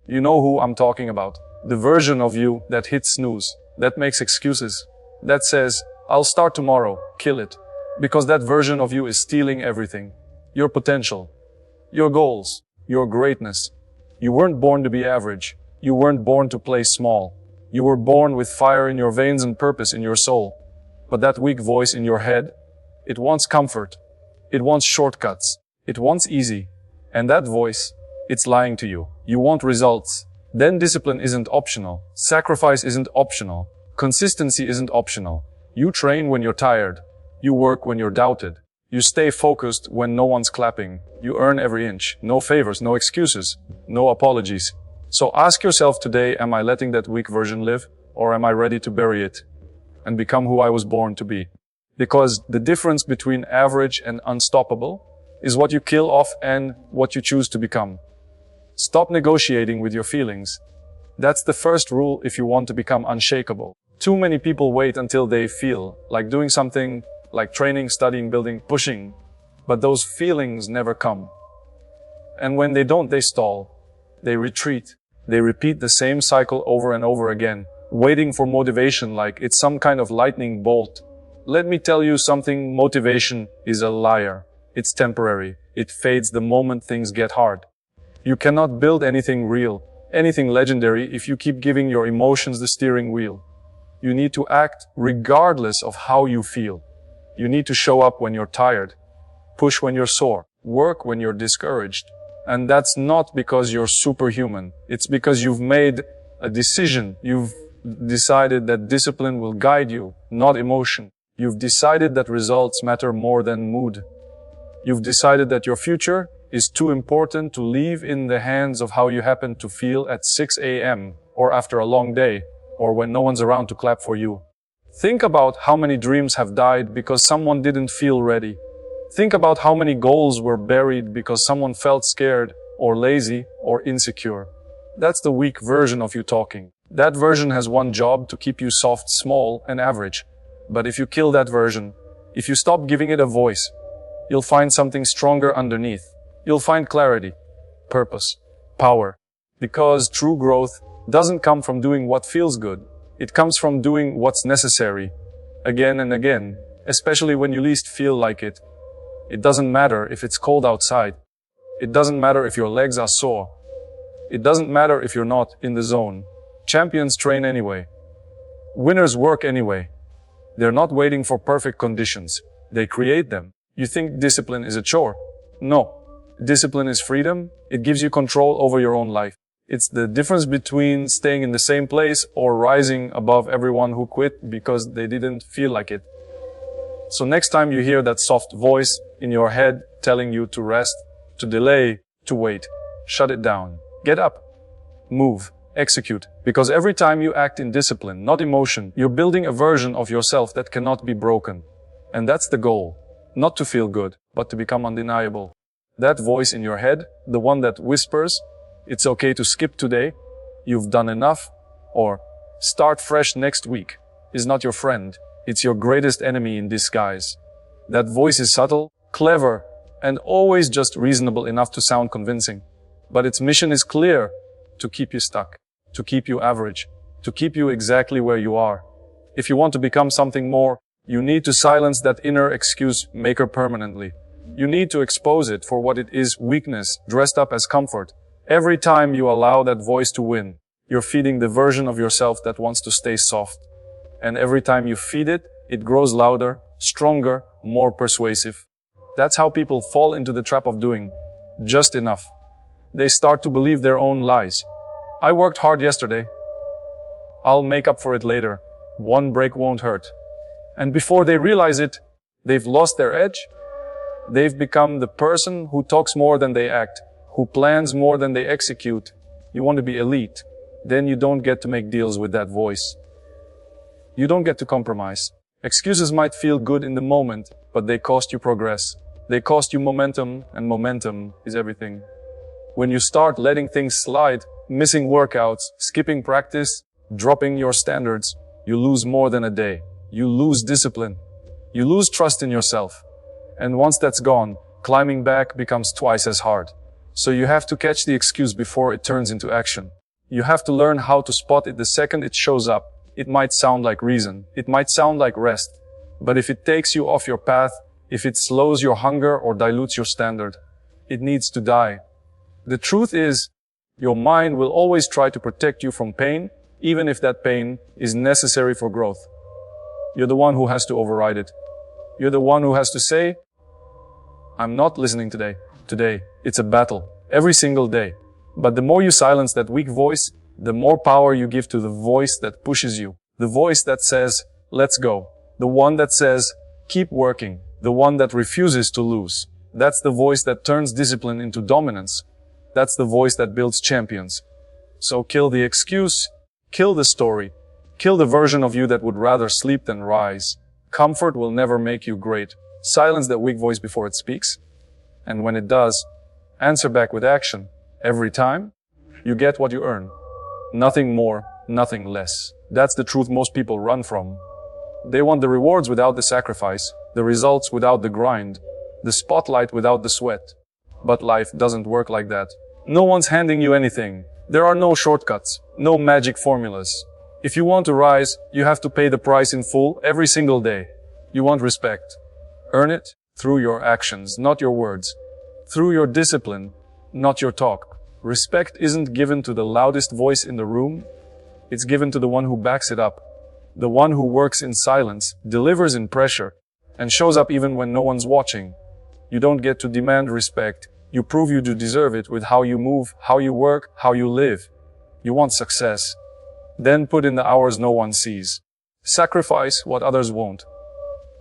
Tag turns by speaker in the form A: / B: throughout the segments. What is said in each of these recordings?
A: You know who I'm talking about. The version of you that hits snooze, that makes excuses, that says, I'll start tomorrow, kill it. Because that version of you is stealing everything. Your potential, your goals, your greatness. You weren't born to be average. You weren't born to play small. You were born with fire in your veins and purpose in your soul. But that weak voice in your head, it wants comfort. It wants shortcuts. It wants easy. And that voice, it's lying to you. You want results. Then discipline isn't optional. Sacrifice isn't optional. Consistency isn't optional. You train when you're tired. You work when you're doubted. You stay focused when no one's clapping. You earn every inch. No favors, no excuses, no apologies. So ask yourself today, am I letting that weak version live, or am I ready to bury it and become who I was born to be? Because the difference between average and unstoppable is what you kill off and what you choose to become. Stop negotiating with your feelings. That's the first rule if you want to become unshakable. Too many people wait until they feel like doing something, like training, studying, building, pushing, but those feelings never come. And when they don't, they stall. They retreat. They repeat the same cycle over and over again, waiting for motivation like it's some kind of lightning bolt. Let me tell you something, motivation is a liar. It's temporary. It fades the moment things get hard. You cannot build anything real, anything legendary if you keep giving your emotions the steering wheel. You need to act regardless of how you feel. You need to show up when you're tired, push when you're sore, work when you're discouraged. And that's not because you're superhuman. It's because you've made a decision. You've decided that discipline will guide you, not emotion. You've decided that results matter more than mood. You've decided that your future is too important to leave in the hands of how you happen to feel at 6 a.m. or after a long day, or when no one's around to clap for you. Think about how many dreams have died because someone didn't feel ready. Think about how many goals were buried because someone felt scared, or lazy, or insecure. That's the weak version of you talking. That version has one job: to keep you soft, small, and average. But if you kill that version, if you stop giving it a voice, you'll find something stronger underneath. You'll find clarity, purpose, power. Because true growth doesn't come from doing what feels good. It comes from doing what's necessary, again and again, especially when you least feel like it. It doesn't matter if it's cold outside. It doesn't matter if your legs are sore. It doesn't matter if you're not in the zone. Champions train anyway. Winners work anyway. They're not waiting for perfect conditions. They create them. You think discipline is a chore? No. Discipline is freedom. It gives you control over your own life. It's the difference between staying in the same place or rising above everyone who quit because they didn't feel like it. So next time you hear that soft voice in your head telling you to rest, to delay, to wait, shut it down. Get up. Move. Execute. Because every time you act in discipline, not emotion, you're building a version of yourself that cannot be broken. And that's the goal. Not to feel good, but to become undeniable. That voice in your head, the one that whispers, it's okay to skip today, you've done enough, or start fresh next week, is not your friend. It's your greatest enemy in disguise. That voice is subtle, clever, and always just reasonable enough to sound convincing. But its mission is clear: to keep you stuck, to keep you average, to keep you exactly where you are. If you want to become something more, you need to silence that inner excuse maker permanently. You need to expose it for what it is: weakness dressed up as comfort. Every time you allow that voice to win, you're feeding the version of yourself that wants to stay soft. And every time you feed it, it grows louder, stronger, more persuasive. That's how people fall into the trap of doing just enough. They start to believe their own lies. I worked hard yesterday. I'll make up for it later. One break won't hurt. And before they realize it, they've lost their edge. They've become the person who talks more than they act, who plans more than they execute. You want to be elite, then you don't get to make deals with that voice. You don't get to compromise. Excuses might feel good in the moment, but they cost you progress. They cost you momentum, and momentum is everything. When you start letting things slide, missing workouts, skipping practice, dropping your standards, you lose more than a day. You lose discipline. You lose trust in yourself. And once that's gone, climbing back becomes twice as hard. So you have to catch the excuse before it turns into action. You have to learn how to spot it the second it shows up. It might sound like reason. It might sound like rest. But if it takes you off your path, if it slows your hunger or dilutes your standard, it needs to die. The truth is, your mind will always try to protect you from pain, even if that pain is necessary for growth. You're the one who has to override it. You're the one who has to say, I'm not listening today. Today, it's a battle. Every single day. But the more you silence that weak voice, the more power you give to the voice that pushes you. The voice that says, let's go. The one that says, keep working. The one that refuses to lose. That's the voice that turns discipline into dominance. That's the voice that builds champions. So kill the excuse, kill the story, kill the version of you that would rather sleep than rise. Comfort will never make you great. Silence that weak voice before it speaks. And when it does, answer back with action. Every time, you get what you earn. Nothing more, nothing less. That's the truth most people run from. They want the rewards without the sacrifice, the results without the grind, the spotlight without the sweat. But life doesn't work like that. No one's handing you anything. There are no shortcuts, no magic formulas. If you want to rise, you have to pay the price in full every single day. You want respect. Earn it through your actions, not your words. Through your discipline, not your talk. Respect isn't given to the loudest voice in the room. It's given to the one who backs it up. The one who works in silence, delivers in pressure, and shows up even when no one's watching. You don't get to demand respect. You prove you do deserve it with how you move, how you work, how you live. You want success. Then put in the hours no one sees. Sacrifice what others won't.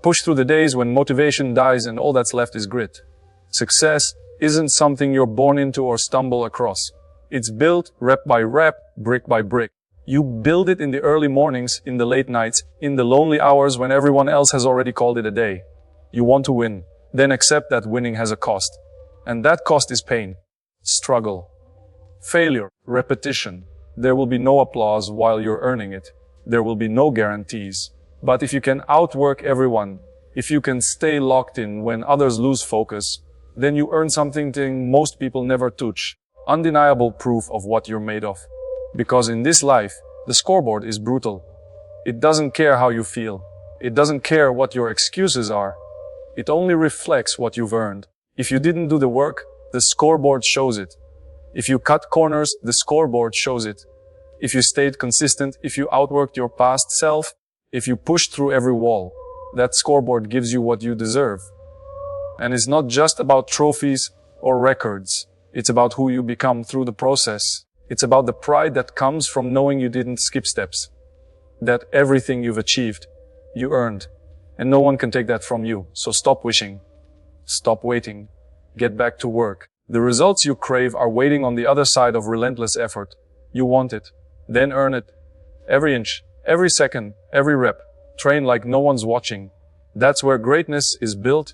A: Push through the days when motivation dies and all that's left is grit. Success isn't something you're born into or stumble across. It's built rep by rep, brick by brick. You build it in the early mornings, in the late nights, in the lonely hours when everyone else has already called it a day. You want to win. Then accept that winning has a cost. And that cost is pain, struggle, failure, repetition. There will be no applause while you're earning it. There will be no guarantees. But if you can outwork everyone, if you can stay locked in when others lose focus, then you earn something most people never touch. Undeniable proof of what you're made of. Because in this life, the scoreboard is brutal. It doesn't care how you feel. It doesn't care what your excuses are. It only reflects what you've earned. If you didn't do the work, the scoreboard shows it. If you cut corners, the scoreboard shows it. If you stayed consistent, if you outworked your past self, if you pushed through every wall, that scoreboard gives you what you deserve. And it's not just about trophies or records. It's about who you become through the process. It's about the pride that comes from knowing you didn't skip steps. That everything you've achieved, you earned. And no one can take that from you. So stop wishing. Stop waiting. Get back to work. The results you crave are waiting on the other side of relentless effort. You want it. Then earn it. Every inch, every second, every rep. Train like no one's watching. That's where greatness is built.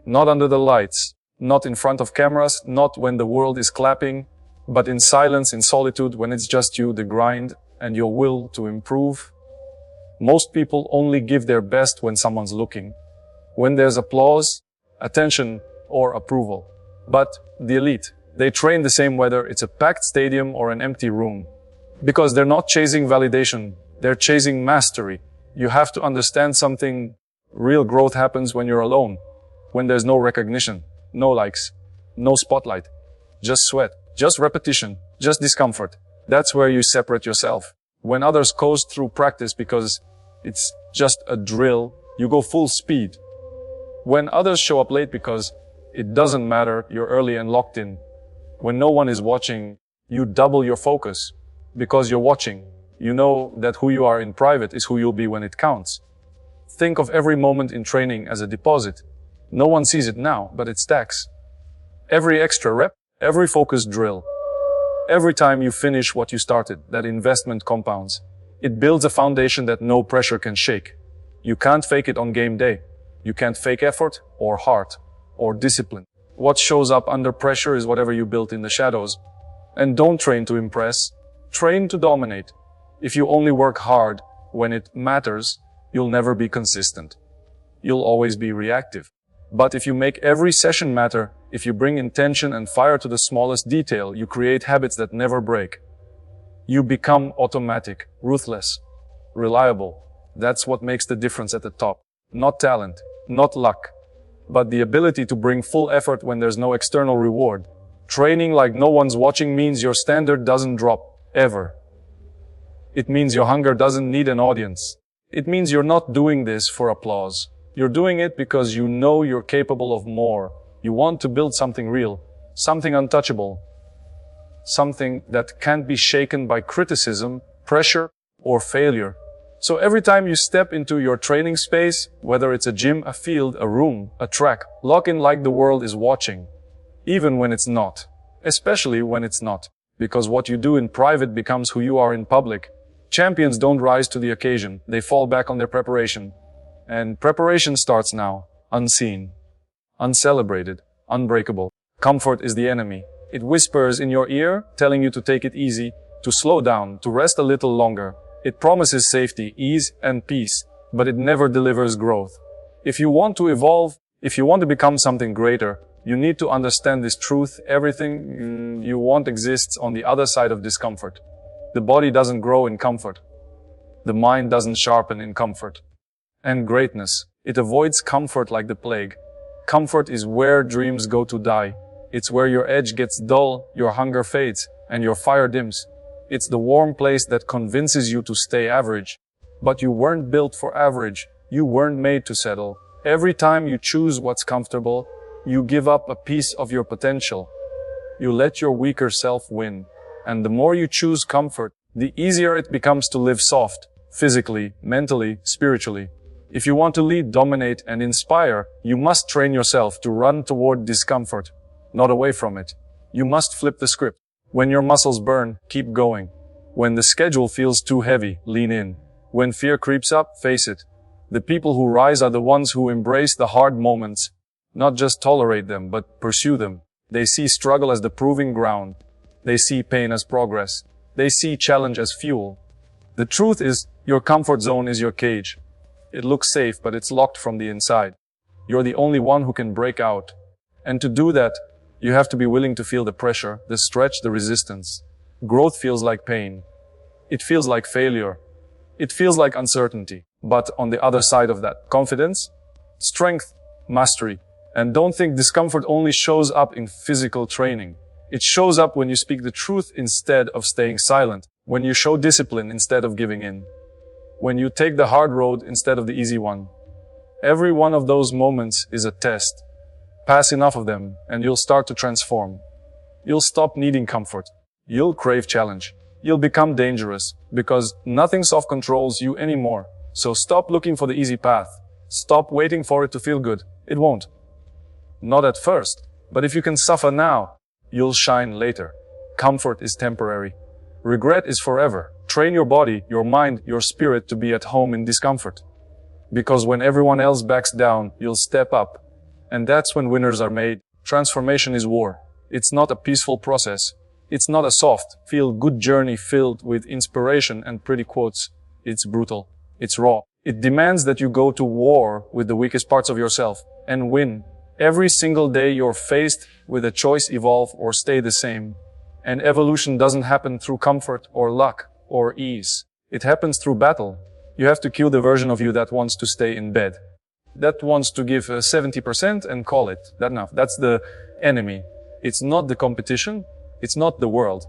A: Not under the lights. Not in front of cameras. Not when the world is clapping. But in silence, in solitude, when it's just you, the grind, and your will to improve. Most people only give their best when someone's looking. When there's applause, attention, or approval. But the elite, they train the same whether it's a packed stadium or an empty room. Because they're not chasing validation, they're chasing mastery. You have to understand something. Real growth happens when you're alone. When there's no recognition, no likes, no spotlight. Just sweat, just repetition, just discomfort. That's where you separate yourself. When others coast through practice because it's just a drill, you go full speed. When others show up late because it doesn't matter, you're early and locked in. When no one is watching, you double your focus. Because you're watching, you know that who you are in private is who you'll be when it counts. Think of every moment in training as a deposit. No one sees it now, but it stacks. Every extra rep, every focused drill. Every time you finish what you started, that investment compounds. It builds a foundation that no pressure can shake. You can't fake it on game day. You can't fake effort, or heart, or discipline. What shows up under pressure is whatever you built in the shadows. And don't train to impress. Train to dominate. If you only work hard when it matters, you'll never be consistent. You'll always be reactive. But if you make every session matter, If you bring intention and fire to the smallest detail, you create habits that never break. You become automatic, ruthless, reliable. That's what makes the difference at the top. Not talent, not luck, but the ability to bring full effort when there's no external reward. Training like no one's watching means your standard doesn't drop, ever. It means your hunger doesn't need an audience. It means you're not doing this for applause. You're doing it because you know you're capable of more. You want to build something real, something untouchable, something that can't be shaken by criticism, pressure, or failure. So every time you step into your training space, whether it's a gym, a field, a room, a track, lock in like the world is watching. Even when it's not. Especially when it's not. Because what you do in private becomes who you are in public. Champions don't rise to the occasion. They fall back on their preparation. And preparation starts now. Unseen. Uncelebrated. Unbreakable. Comfort is the enemy. It whispers in your ear, telling you to take it easy, to slow down, to rest a little longer. It promises safety, ease, and peace, but it never delivers growth. If you want to evolve, if you want to become something greater, you need to understand this truth. Everything you want exists on the other side of discomfort. The body doesn't grow in comfort. The mind doesn't sharpen in comfort. And greatness, it avoids comfort like the plague. Comfort is where dreams go to die. It's where your edge gets dull, your hunger fades, and your fire dims. It's the warm place that convinces you to stay average. But you weren't built for average. You weren't made to settle. Every time you choose what's comfortable, you give up a piece of your potential. You let your weaker self win. And the more you choose comfort, the easier it becomes to live soft, physically, mentally, spiritually. If you want to lead, dominate, and inspire, you must train yourself to run toward discomfort, not away from it. You must flip the script. When your muscles burn, keep going. When the schedule feels too heavy, lean in. When fear creeps up, face it. The people who rise are the ones who embrace the hard moments, not just tolerate them, but pursue them. They see struggle as the proving ground. They see pain as progress. They see challenge as fuel. The truth is, your comfort zone is your cage. It looks safe, but it's locked from the inside. You're the only one who can break out. And to do that, you have to be willing to feel the pressure, the stretch, the resistance. Growth feels like pain. It feels like failure. It feels like uncertainty. But on the other side of that, confidence, strength, mastery. And don't think discomfort only shows up in physical training. It shows up when you speak the truth instead of staying silent. When you show discipline instead of giving in. When you take the hard road instead of the easy one. Every one of those moments is a test. Pass enough of them and you'll start to transform. You'll stop needing comfort. You'll crave challenge. You'll become dangerous because nothing soft controls you anymore. So stop looking for the easy path. Stop waiting for it to feel good. It won't. Not at first. But if you can suffer now, you'll shine later. Comfort is temporary. Regret is forever. Train your body, your mind, your spirit to be at home in discomfort. Because when everyone else backs down, you'll step up. And that's when winners are made. Transformation is war. It's not a peaceful process. It's not a soft, feel-good journey filled with inspiration and pretty quotes. It's brutal. It's raw. It demands that you go to war with the weakest parts of yourself and win. Every single day you're faced with a choice: evolve or stay the same. And evolution doesn't happen through comfort or luck or ease. It happens through battle. You have to kill the version of you that wants to stay in bed. That wants to give 70% and call it. That enough. That's the enemy. It's not the competition. It's not the world.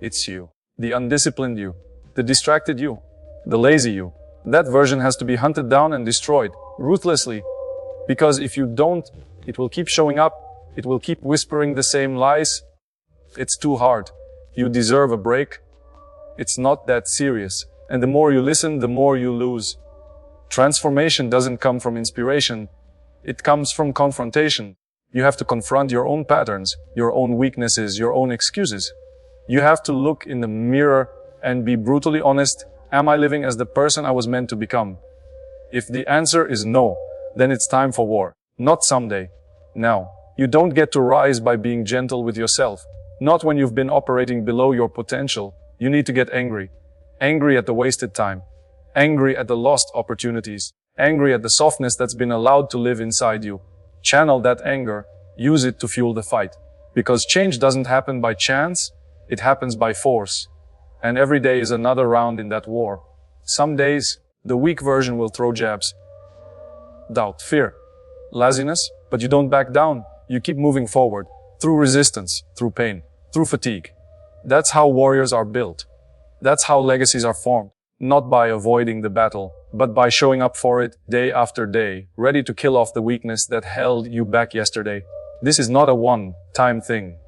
A: It's you. The undisciplined you. The distracted you. The lazy you. That version has to be hunted down and destroyed. Ruthlessly. Because if you don't, it will keep showing up. It will keep whispering the same lies. It's too hard. You deserve a break. It's not that serious. And the more you listen, the more you lose. Transformation doesn't come from inspiration. It comes from confrontation. You have to confront your own patterns, your own weaknesses, your own excuses. You have to look in the mirror and be brutally honest. Am I living as the person I was meant to become? If the answer is no, then it's time for war. Not someday. Now. You don't get to rise by being gentle with yourself. Not when you've been operating below your potential. You need to get angry. Angry at the wasted time. Angry at the lost opportunities. Angry at the softness that's been allowed to live inside you. Channel that anger. Use it to fuel the fight. Because change doesn't happen by chance, it happens by force. And every day is another round in that war. Some days, the weak version will throw jabs. Doubt, fear, laziness, but you don't back down. You keep moving forward, through resistance, through pain, through fatigue. That's how warriors are built. That's how legacies are formed. Not by avoiding the battle, but by showing up for it day after day, ready to kill off the weakness that held you back yesterday. This is not a one-time thing.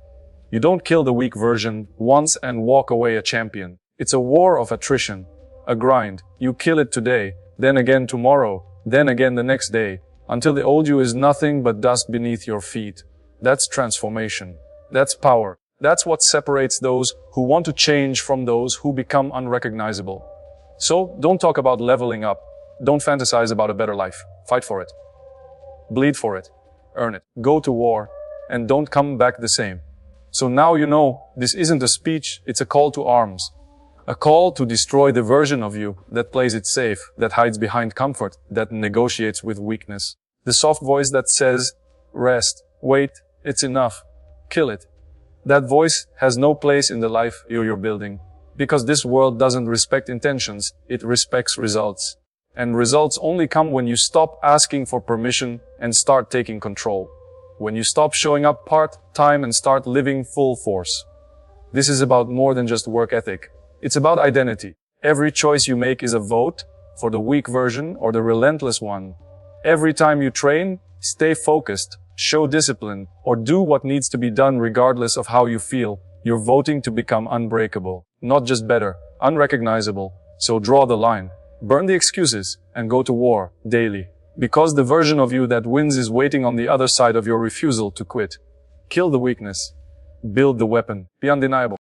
A: You don't kill the weak version once and walk away a champion. It's a war of attrition, a grind. You kill it today, then again tomorrow, then again the next day, until the old you is nothing but dust beneath your feet. That's transformation. That's power. That's what separates those who want to change from those who become unrecognizable. So, don't talk about leveling up. Don't fantasize about a better life. Fight for it. Bleed for it. Earn it. Go to war. And don't come back the same. So now you know, this isn't a speech, it's a call to arms. A call to destroy the version of you that plays it safe, that hides behind comfort, that negotiates with weakness. The soft voice that says, rest, wait, it's enough, kill it. That voice has no place in the life you're building. Because this world doesn't respect intentions, it respects results. And results only come when you stop asking for permission and start taking control. When you stop showing up part-time and start living full force. This is about more than just work ethic. It's about identity. Every choice you make is a vote for the weak version or the relentless one. Every time you train, stay focused, show discipline, or do what needs to be done regardless of how you feel. You're voting to become unbreakable. Not just better, unrecognizable. So draw the line. Burn the excuses and go to war daily. Because the version of you that wins is waiting on the other side of your refusal to quit. Kill the weakness. Build the weapon. Be undeniable.